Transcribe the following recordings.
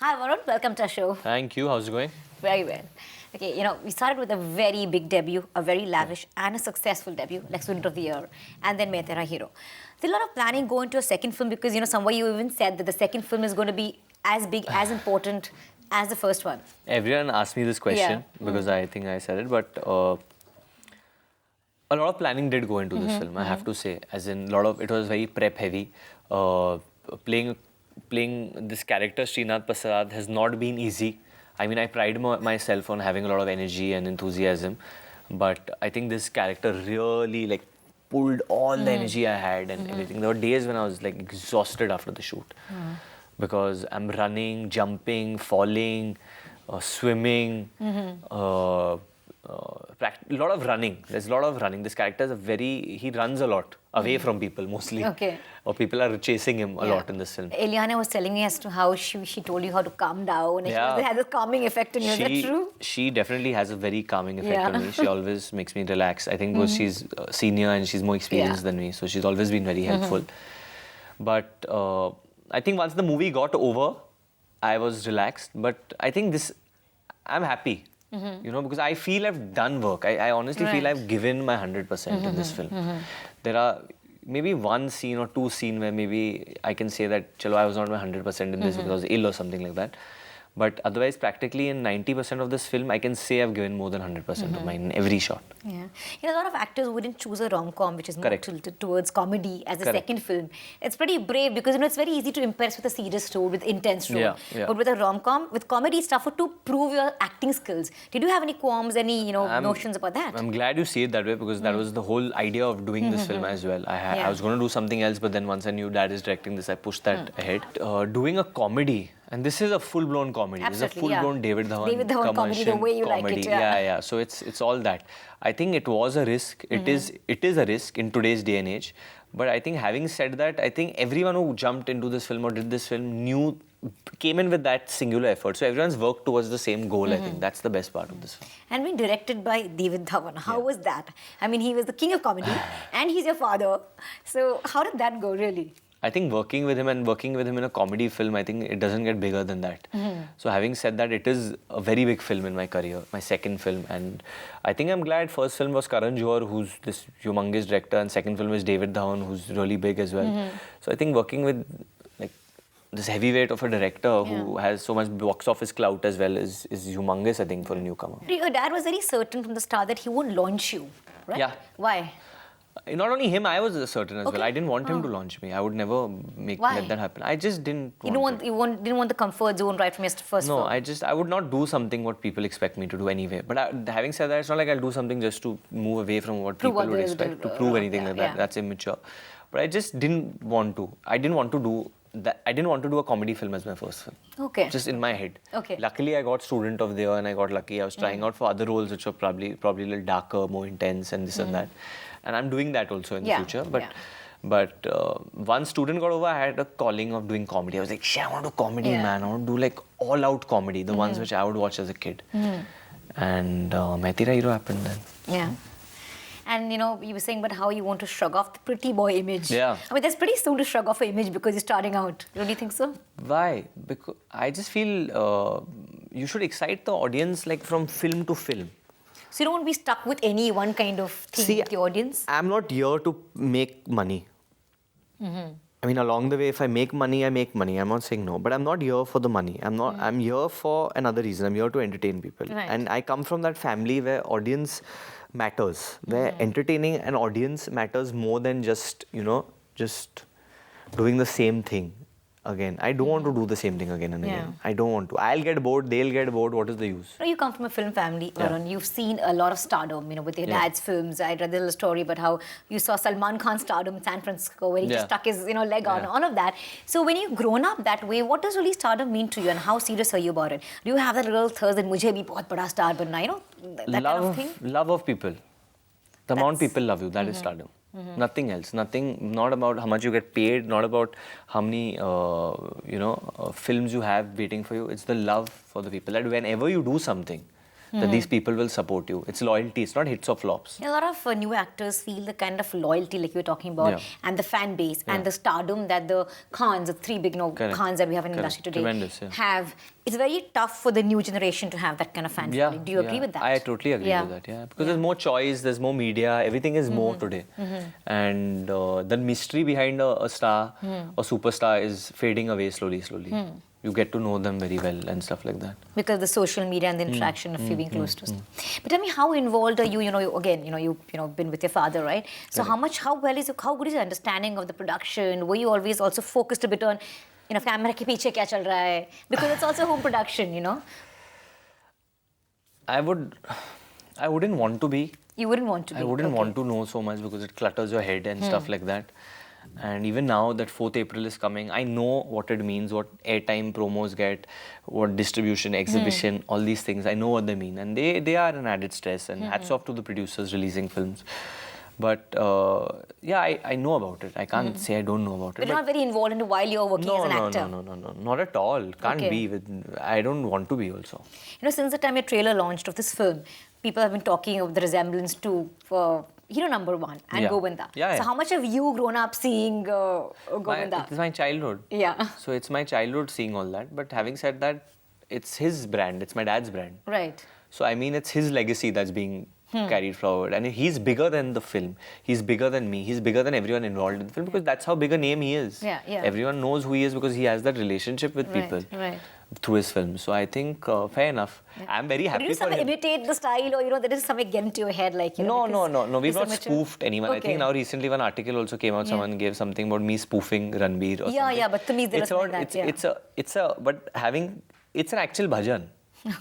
Hi Varun, welcome to our show. Thank you. How's it going? Very well. Okay, we started with a very big debut, a very lavish and a successful debut, like Student of the Year, and then Tera Hero. There's a lot of planning going to a second film because, somewhere you even said that the second film is going to be as big, as important as the first one. Everyone asked me this question because I think I said it, but a lot of planning did go into this film, I have to say. As in, it was very prep heavy. Playing this character, Srinath Prasad, has not been easy. I mean, I pride myself on having a lot of energy and enthusiasm, but I think this character really pulled all the energy I had and everything. There were days when I was exhausted after the shoot because I'm running, jumping, falling, swimming, a lot of running. There's a lot of running. This character is he runs a lot away from people mostly. Okay. Or people are chasing him a lot in this film. Eliana was telling me as to how she told you how to calm down and she had a calming effect on you. Is that true? She definitely has a very calming effect on me. She always makes me relax. I think because she's senior and she's more experienced than me. So she's always been very helpful. But I think once the movie got over, I was relaxed. But I think I'm happy. Because I feel I've done work. I honestly feel I've given my 100% in this film. There are maybe one scene or two scenes where maybe I can say that, chalo, I was not my 100% in this because I was ill or something like that. But otherwise, practically in 90% of this film, I can say I've given more than 100% of mine in every shot. Yeah. A lot of actors wouldn't choose a rom-com, which is more tilted towards comedy as a second film. It's pretty brave because, it's very easy to impress with a serious role, with intense role. Yeah. But with a rom-com, with comedy, it's tougher to prove your acting skills. Did you have any qualms, any, notions about that? I'm glad you see it that way because that was the whole idea of doing this film as well. I was going to do something else, but then once I knew Dad is directing this, I pushed that ahead. Doing a comedy, and this is a full-blown comedy. Absolutely, this is a full-blown David Dhawan comedy, the way you like it. Yeah. So it's all that. I think it was a risk. It is a risk in today's day and age. But I think having said that, I think everyone who jumped into this film or did this film came in with that singular effort. So everyone's worked towards the same goal, I think. That's the best part of this film. And being directed by David Dhawan, how was that? I mean, he was the king of comedy and he's your father. So how did that go, really? I think working with him in a comedy film, I think it doesn't get bigger than that. So having said that, it is a very big film in my career, my second film. And I think I'm glad first film was Karan Johar, who's this humongous director, and second film is David Dhawan, who's really big as well. So I think working with this heavyweight of a director who has so much box office clout as well is humongous, I think, for a newcomer. Your dad was very certain from the start that he won't launch you, right? Yeah. Why? Not only him, I was certain as well. I didn't want him to launch me. I would never let that happen. I just didn't want it. You didn't want the comfort zone right from your first film? No, I would not do something what people expect me to do anyway. But having said that, it's not like I'll do something just to move away from what people would expect, to prove anything like that. That's immature. But I just didn't want to. I didn't want to do that. I didn't want to do a comedy film as my first film. Okay. Just in my head. Okay. Luckily, I got Student of the Year and I got lucky. I was trying out for other roles which were probably a little darker, more intense and this and that. And I'm doing that also in the future. But once Student got over, I had a calling of doing comedy. I was like, shit, I want to do comedy, man. I want to do all-out comedy, the ones which I would watch as a kid. And Tera Hero happened then. Yeah. And you were saying about how you want to shrug off the pretty boy image. Yeah. I mean, that's pretty soon to shrug off an image because you're starting out. Don't you think so? Why? Because I just feel you should excite the audience from film to film. So you don't want to be stuck with any one kind of thing with the audience? I'm not here to make money. I mean, along the way, if I make money, I make money. I'm not saying no. But I'm not here for the money. I'm here for another reason. I'm here to entertain people. Right. And I come from that family where audience matters. Where entertaining an audience matters more than just doing the same thing again. I don't want to do the same thing again and again. I don't want to. I'll get bored, they'll get bored. What is the use? You come from a film family, Varun. You've seen a lot of stardom, with your dad's films. I read a little story about how you saw Salman Khan's stardom in San Francisco, where he just stuck his leg on, all of that. So when you've grown up that way, what does really stardom mean to you and how serious are you about it? Do you have that little thirst that mujhe bhi bahut bada star banna, that kind of thing? Love of people. The amount people love you, that is stardom. Nothing else. Nothing, not about how much you get paid, not about how many, films you have waiting for you. It's the love for the people. That whenever you do something, that these people will support you. It's loyalty. It's not hits or flops. A lot of new actors feel the kind of loyalty like you were talking about, and the fan base and the stardom that the Khans, the three big Khans that we have in the industry today, have. It's very tough for the new generation to have that kind of fan following. Do you agree with that? I totally agree with that. Yeah, because there's more choice, there's more media, everything is more today, and the mystery behind a star or superstar is fading away slowly. You get to know them very well and stuff like that. Because the social media and the interaction of you being close to. But tell me, how involved are you? You've been with your father, right? So how good is your understanding of the production? Were you always also focused a bit on, camera ke piche kya chal raha hai? Because it's also home production, I wouldn't want to be. You wouldn't want to be. I wouldn't want to know so much because it clutters your head and stuff like that. And even now that 4th April is coming, I know what it means, what airtime promos get, what distribution, exhibition, all these things. I know what they mean. And they are an added stress. And hats off to the producers releasing films. But I know about it. I can't say I don't know about it. But you're not very involved in while you're working as an actor? No. Not at all. Can't be. I don't want to be also. Since the time your trailer launched of this film, people have been talking of the resemblance to Hero Number 1 and Govinda. So how much have you grown up seeing Govinda? It's my childhood. Yeah. So it's my childhood seeing all that. But having said that, it's his brand. It's my dad's brand. Right. So I mean, it's his legacy that's being carried forward. And he's bigger than the film. He's bigger than me. He's bigger than everyone involved in the film because that's how big a name he is. Yeah. Everyone knows who he is because he has that relationship with people. Right. Through his films. So I think, fair enough. I'm very happy for him. Did you imitate the style or, there is something get into your head like, No. We've not spoofed anyone. Okay. I think now recently one article also came out, someone gave something about me spoofing Ranbir or something. But to me, it's an actual bhajan.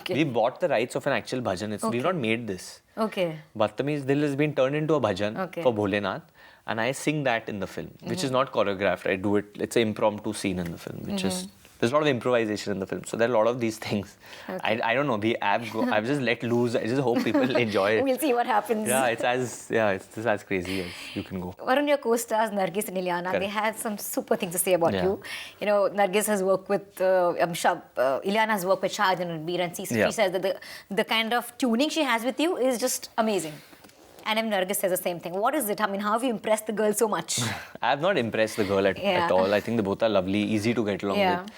Okay. We bought the rights of an actual bhajan. We've not made this. Okay. Badtameez Dil has been turned into a bhajan for Bholenath. And I sing that in the film, which is not choreographed. I do it, it's an impromptu scene in the film, which is... There's a lot of improvisation in the film, so there are a lot of these things. Okay. I don't know. I've just let loose. I just hope people enjoy it. We'll see what happens. It's just as crazy as you can go. Varun, your co-stars Nargis and Ileana, they had some super things to say about you. Nargis has worked with Ileana has worked with Shahid and Ranbir, and she says that the kind of tuning she has with you is just amazing. And Nargis says the same thing. What is it? I mean, how have you impressed the girl so much? I have not impressed the girl at all. I think they both are lovely, easy to get along with.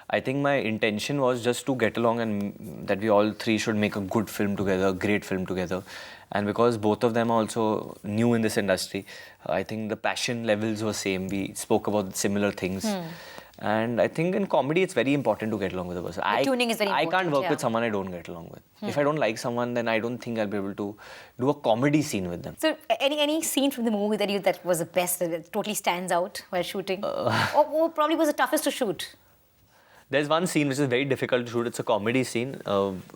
I think my intention was just to get along and that we all three should make a good film together, a great film together. And because both of them are also new in this industry, I think the passion levels were same. We spoke about similar things. And I think in comedy, it's very important to get along with a person. Tuning is very important. I can't work with someone I don't get along with. If I don't like someone, then I don't think I'll be able to do a comedy scene with them. So, any scene from the movie that was the best, that totally stands out while shooting? Or probably was the toughest to shoot? There's one scene which is very difficult to shoot. It's a comedy scene.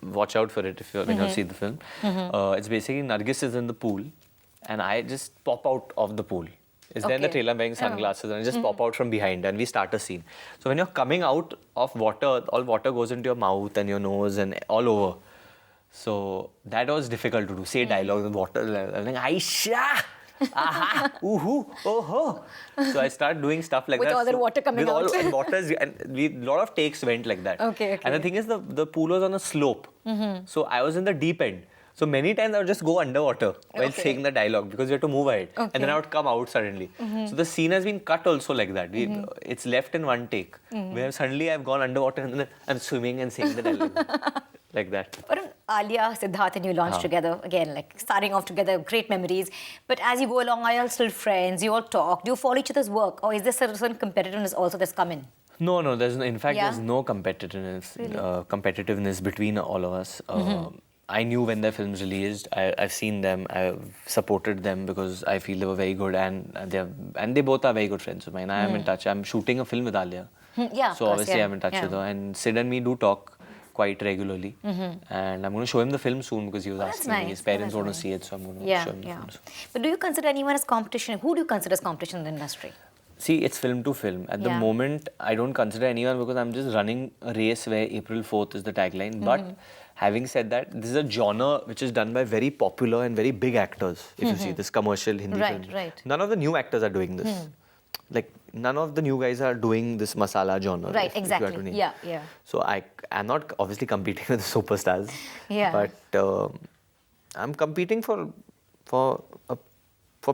Watch out for it when you see the film. It's basically Nargis is in the pool and I just pop out of the pool. Is there in the trailer wearing sunglasses and I just pop out from behind and we start a scene. So when you're coming out of water, all water goes into your mouth and your nose and all over. So that was difficult to do. Say dialogue with water. I'm like, Aisha! Aha! Ooh! Oh! So I start doing stuff like with that. With all the water coming out. And a lot of takes went like that. Okay. And the thing is, the pool was on a slope. So I was in the deep end. So many times I would just go underwater while saying the dialogue because you have to move ahead. And then I would come out suddenly. So the scene has been cut also like that. It's left in one take. Where suddenly I've gone underwater and then I'm swimming and saying the dialogue. Like that. But Alia, Siddharth and you launched together, again, like starting off together, great memories. But as you go along, are you all still friends? You all talk? Do you follow each other's work? Or is there certain competitiveness also that's come in? No, there's no competitiveness between all of us. I knew when their films released. I've seen them. I've supported them because I feel they were very good, and they both are very good friends of mine. I am in touch. I'm shooting a film with Alia, so obviously I'm in touch with her. And Sid and me do talk quite regularly, and I'm going to show him the film soon because he was asking me. His parents want to see it, so I'm going to show him the film soon. But do you consider anyone as competition? Who do you consider as competition in the industry? See, it's film to film. At the moment, I don't consider anyone because I'm just running a race where April 4th is the tagline. But having said that, this is a genre which is done by very popular and very big actors. If you see this commercial Hindi film. None of the new actors are doing this. like none of the new guys are doing this masala genre. Right, if you had to exactly. name. Yeah. So I'm not obviously competing with the superstars. Yeah. But I'm competing for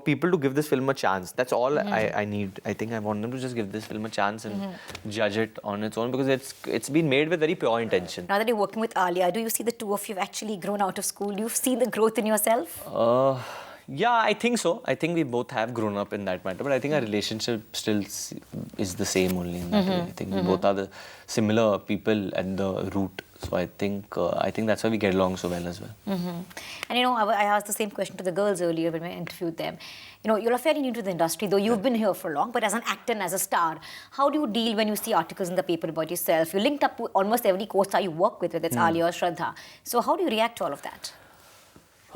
people to give this film a chance. That's all I need. I think I want them to just give this film a chance and judge it on its own, because it's been made with very pure intention. Now that you're working with Alia, do you see the two of you have actually grown out of school? You've seen the growth in yourself? Yeah, I think so. I think we both have grown up in that matter, but I think our relationship still is the same only in that way. I think we both are the similar people at the root. So I think that's why we get along so well as well. And I asked the same question to the girls earlier when I interviewed them. You're fairly new to the industry, though you've been here for long, but as an actor and as a star, how do you deal when you see articles in the paper about yourself? You're linked up to almost every co-star you work with, whether it's Alia or Shraddha. So how do you react to all of that?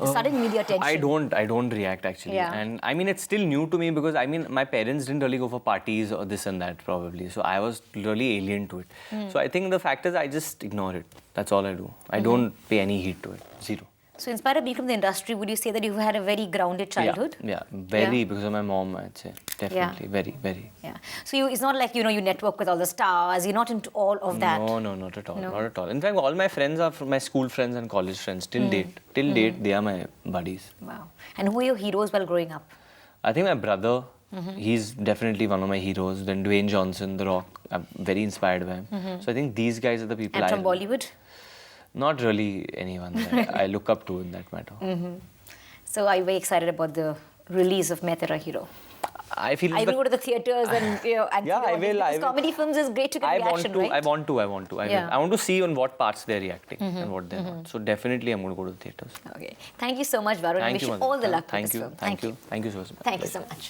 Sudden media attention. I don't react actually. Yeah. And I mean, it's still new to me because I mean, my parents didn't really go for parties or this and that probably. So I was really alien to it. So I think the fact is I just ignore it. That's all I do. I don't pay any heed to it. Zero. So in spite of being from the industry, would you say that you had a very grounded childhood? Yeah, very, because of my mom, I'd say. Definitely, very, very. Yeah. So it's not like, you network with all the stars. You're not into all of that. No, not at all. No. Not at all. In fact, all my friends are my school friends and college friends till date. Till date, they are my buddies. Wow. And who are your heroes while growing up? I think my brother, he's definitely one of my heroes. Then Dwayne Johnson, The Rock, I'm very inspired by him. So I think these guys are the people And from Bollywood? Not really anyone that I look up to in that matter. So are you very excited about the release of Tera Hero? I feel I will go to the theatres and yeah, I will. Because comedy films is great to get reaction, right? I want to. I want to see on what parts they're reacting and what they're not. So definitely I'm going to go to the theatres. Okay. Thank you so much, Varun. I wish you all the luck with this film. Thank you so much. Thank you so much.